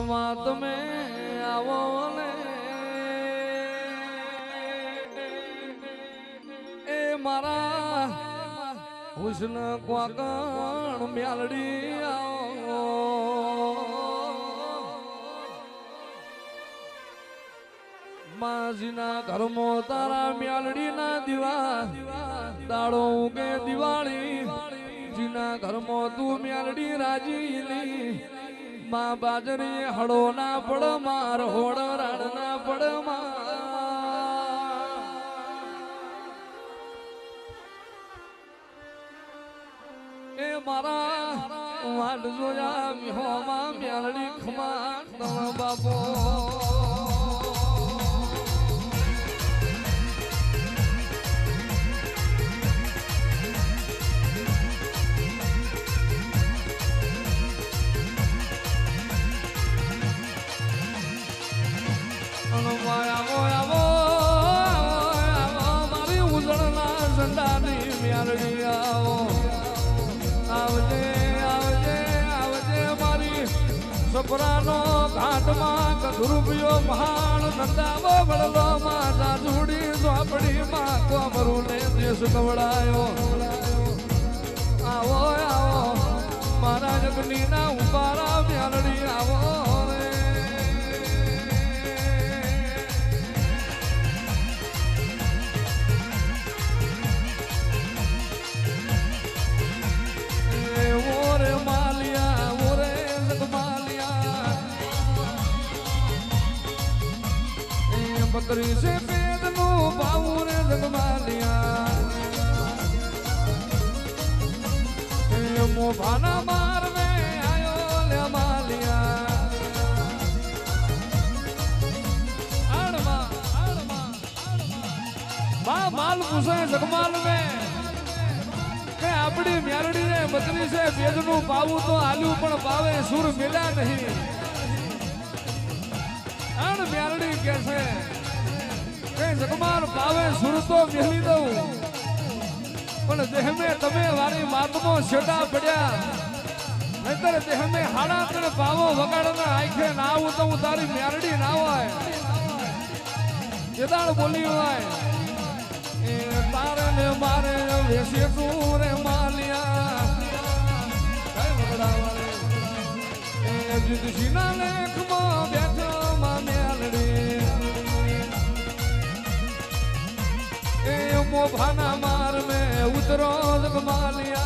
માં તમે આવો ને એ મારા હુસ્ન ક્વાકણ મ્યાલડી આવો માજીના ઘરમાં તારા મ્યાલડીના દીવા દાડો ઉગે દિવાળી જીના ઘરમાં તું મ્યાલડી રાજીલી માં બાજરી હળો ના પડ માર હોડ રાડ ના પડ એ મારા વાડ જોયા મિહોમાં મ્યાલડી ખમા તમ બાપો મારી ઉજળના ઝંડાની મ્યાલડી આવો આવજે આવજે આવજે મારી સપરાનો ઘાટમાં કધુરુપિયો મહાન નંદાવો વળલો માતા જોડી ઝોપડી માં કોમરું ને દેશ કવડાયો આવો આવો મારા જગની ના ઉપારા મ્યાલડી આવો बकरी से पेद नो बाऊ रे जगमालिया मोभाना मार में आयो ले मालिया बा माल पूछे जगमाल में के अपनी म्यालडी ने बकरी से पेद नो पाऊ तो आलू पण पावे सुर मिला नहीं अण म्यालडी कैसे जगमार पावे सुर तो मिली दऊ पण देह में तमे वारी मातमो छेटा पड्या नहींतर देह में हाड़ा तने पावो वगाड़ना आंखे ना आવું तो હું તારી म्यालडी ना હોય જેદાળ બોલી હોય એ તારે ને મારે વેસે તું રે માલિયા કઈ વગડા વાળે એ જીદશીના લેખમાં બેઠો માં म्यालडी मोभाना मार में उतरो जगमालिया